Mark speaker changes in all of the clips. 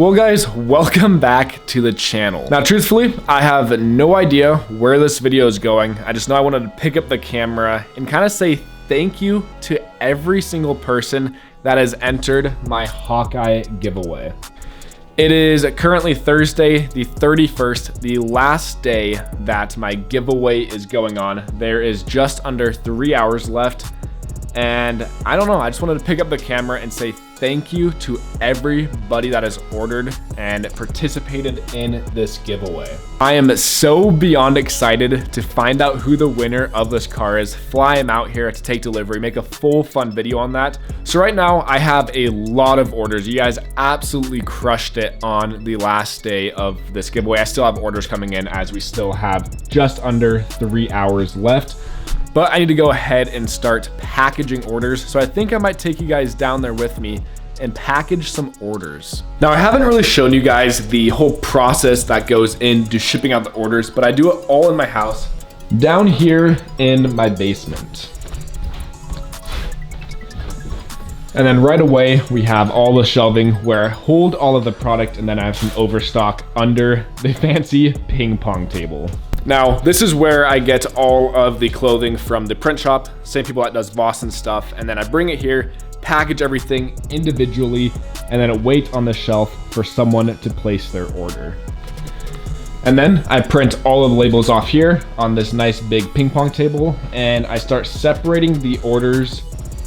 Speaker 1: Well guys, welcome back to the channel. Now truthfully, I have no idea where this video is going. I just know I wanted to pick up the camera and kind of say thank you to every single person that has entered my Hawkeye giveaway. It is currently Thursday, the 31st, the last day that my giveaway is going on. There is just under 3 hours left. And I don't know, I just wanted to pick up the camera and say thank you to everybody that has ordered and participated in this giveaway. I am so beyond excited to find out who the winner of this car is, fly him out here to take delivery, make a full fun video on that. So right now I have a lot of orders. You guys absolutely crushed it on the last day of this giveaway. I still have orders coming in as we still have just under 3 hours left. But I need to go ahead and start packaging orders. So I think I might take you guys down there with me and package some orders. Now I haven't really shown you guys the whole process that goes into shipping out the orders, but I do it all in my house, down here in my basement. And then right away, we have all the shelving where I hold all of the product, and then I have some overstock under the fancy ping pong table. Now, this is where I get all of the clothing from the print shop, same people that does Boston stuff, and then I bring it here, package everything individually, and then I wait on the shelf for someone to place their order. And then I print all of the labels off here on this nice big ping pong table, and I start separating the orders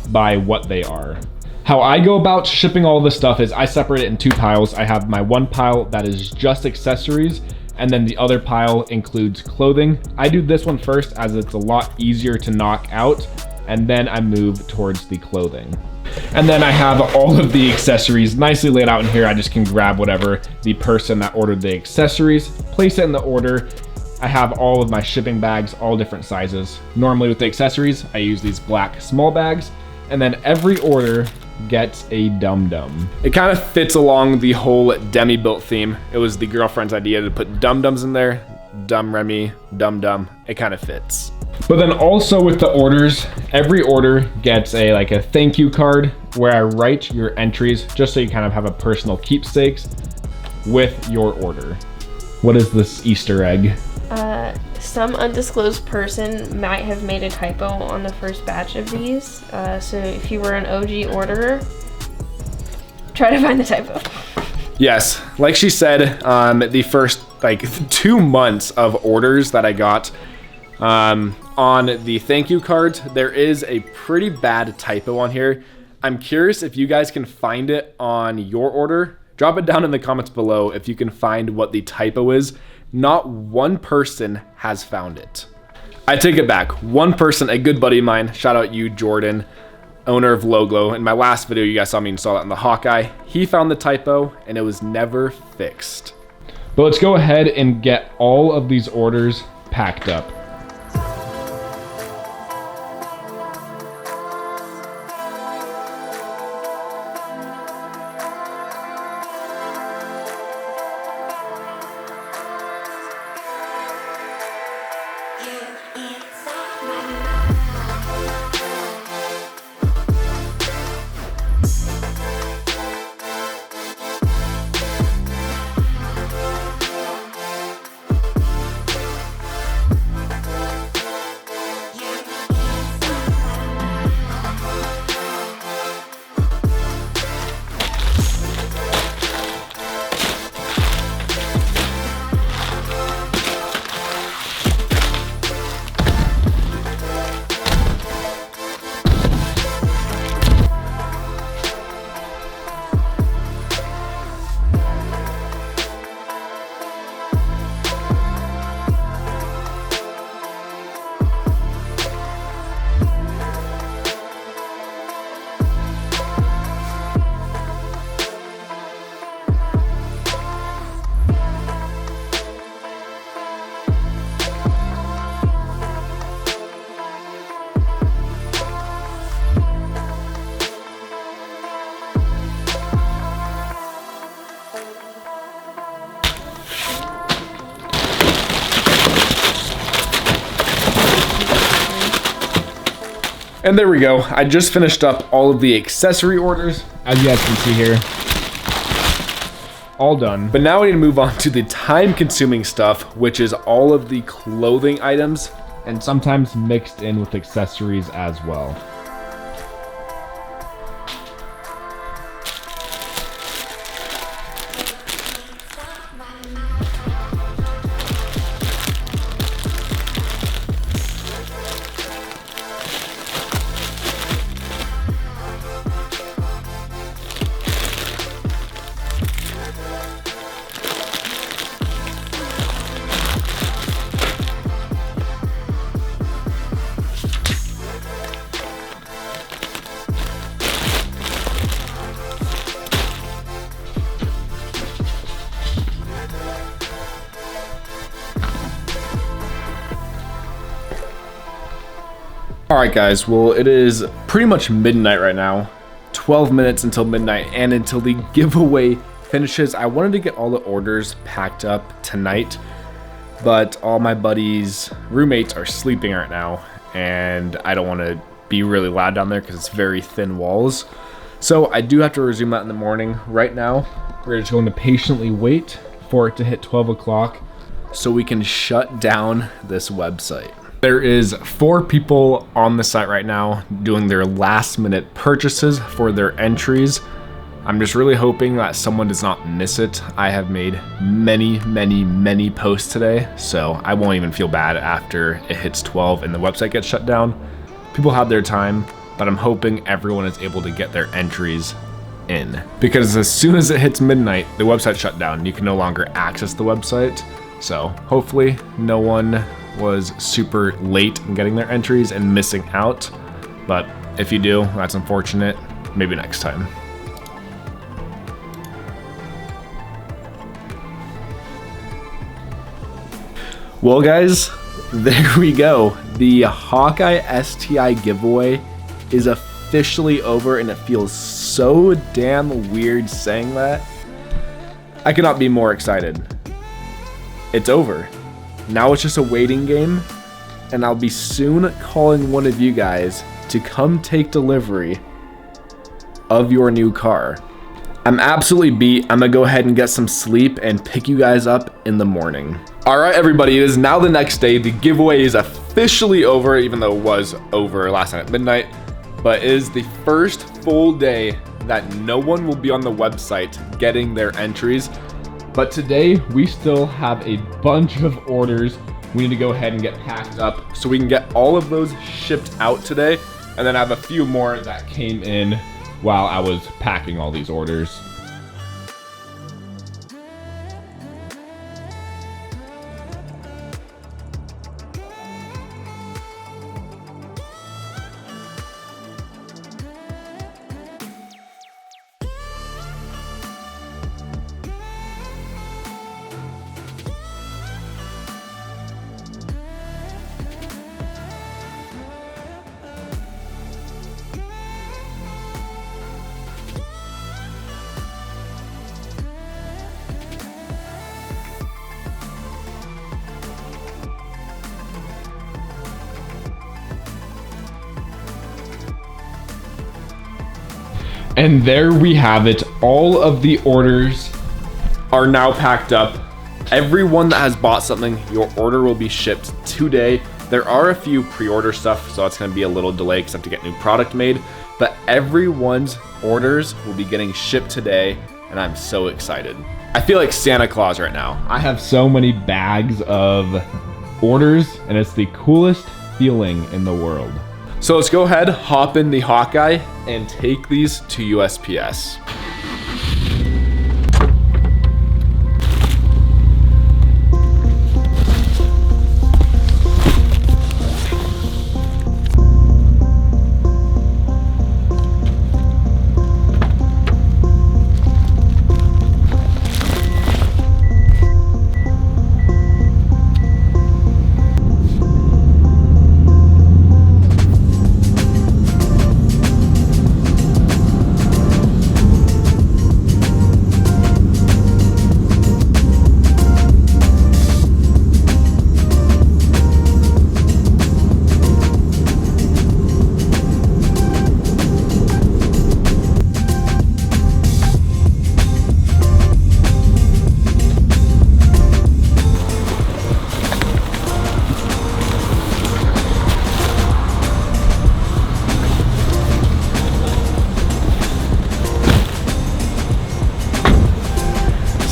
Speaker 1: by what they are. How I go about shipping all this stuff is I separate it in two piles. I have my one pile that is just accessories, and then the other pile includes clothing. I do this one first as it's a lot easier to knock out, and then I move towards the clothing. And then I have all of the accessories nicely laid out in here. I just can grab whatever the person that ordered the accessories, place it in the order. I have all of my shipping bags, all different sizes. Normally with the accessories, I use these black small bags, and then every order gets a dum-dum. It kind of fits along the whole demi-built theme. It was the girlfriend's idea to put dum-dums in there. Dumb Remy, dum-dum, it kind of fits. But then also with the orders, every order gets a thank you card where I write your entries just so you kind of have a personal keepsakes with your order. What is this Easter egg?
Speaker 2: Some undisclosed person might have made a typo on the first batch of these. So if you were an OG orderer, try to find the typo.
Speaker 1: Yes, like she said, the first 2 months of orders that I got on the thank you cards, there is a pretty bad typo on here. I'm curious if you guys can find it on your order. Drop it down in the comments below if you can find what the typo is. Not one person has found it. I take it back. One person, a good buddy of mine, shout out you, Jordan, owner of Loglo. In my last video, you guys saw me install that in the Hawkeye. He found the typo and it was never fixed. But let's go ahead and get all of these orders packed up. And there we go. I just finished up all of the accessory orders, as you guys can see here. all done. But now I need to move on to the time-consuming stuff, which is all of the clothing items, and sometimes mixed in with accessories as well. Alright guys, well it is pretty much midnight right now, 12 minutes until midnight and until the giveaway finishes. I wanted to get all the orders packed up tonight, but all my buddies' roommates are sleeping right now and I don't want to be really loud down there because it's very thin walls. So I do have to resume that in the morning. Right now, we're just going to patiently wait for it to hit 12 o'clock so we can shut down this website. There is 4 people on the site right now doing their last minute purchases for their entries. I'm just really hoping that someone does not miss it. I have made many posts today, so I won't even feel bad after it hits 12 and the website gets shut down. People have their time, but I'm hoping everyone is able to get their entries in. Because as soon as it hits midnight, the website shut down. You can no longer access the website. So hopefully no one was super late in getting their entries and missing out, but if you do, that's unfortunate. Maybe next time. Well guys, there we go. The Hawkeye STI giveaway is officially over and it feels so damn weird saying that. I cannot be more excited. It's over. Now it's just a waiting game, and I'll be soon calling one of you guys to come take delivery of your new car. I'm absolutely beat. I'm gonna go ahead and get some sleep and pick you guys up in the morning. All right, everybody, it is now the next day. The giveaway is officially over, even though it was over last night at midnight, but it is the first full day that no one will be on the website getting their entries. But today, we still have a bunch of orders we need to go ahead and get packed up so we can get all of those shipped out today. And then I have a few more that came in while I was packing all these orders. And there we have it. All of the orders are now packed up. Everyone that has bought something, your order will be shipped today. There are a few pre-order stuff, so it's going to be a little delay because I have to get new product made. But everyone's orders will be getting shipped today, and I'm so excited. I feel like Santa Claus right now. I have so many bags of orders, and it's the coolest feeling in the world. So let's go ahead, hop in the Hawkeye, and take these to USPS.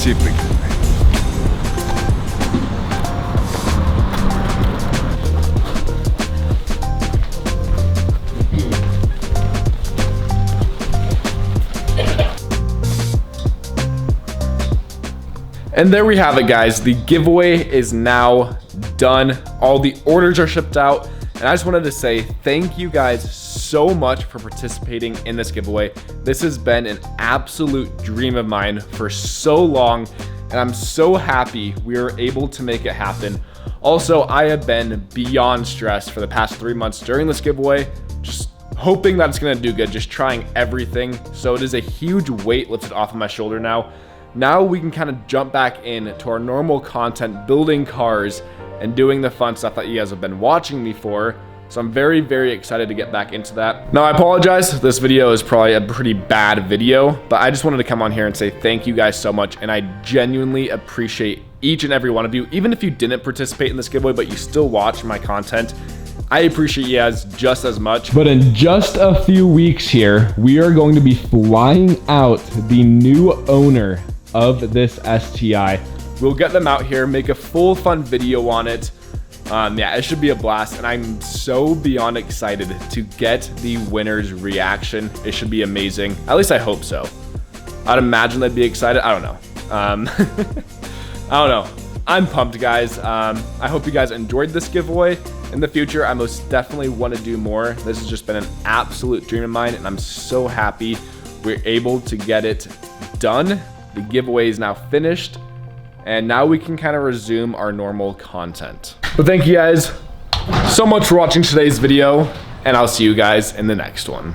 Speaker 1: see if we can. And there we have it, guys. The giveaway is now done. All the orders are shipped out. And I just wanted to say thank you guys so much for participating in this giveaway. This has been an absolute dream of mine for so long, and I'm so happy we were able to make it happen. Also, I have been beyond stressed for the past 3 months during this giveaway, just hoping that it's gonna do good, just trying everything. So it is a huge weight lifted off of my shoulder now. Now we can kind of jump back into our normal content, building cars and doing the fun stuff that you guys have been watching me for. So I'm very, very excited to get back into that. Now I apologize, this video is probably a pretty bad video, but I just wanted to come on here and say thank you guys so much. And I genuinely appreciate each and every one of you. Even if you didn't participate in this giveaway, but you still watch my content, I appreciate you guys just as much. But in just a few weeks here, we are going to be flying out the new owner of this STI. We'll get them out here, make a full fun video on it. Yeah, it should be a blast, and I'm so beyond excited to get the winner's reaction. It should be amazing. At least I hope so. I'd imagine they'd be excited. I don't know. I don't know. I'm pumped, guys. I hope you guys enjoyed this giveaway. In the future, I most definitely want to do more. This has just been an absolute dream of mine, and I'm so happy we're able to get it done. The giveaway is now finished, and now we can kind of resume our normal content. But thank you guys so much for watching today's video, and I'll see you guys in the next one.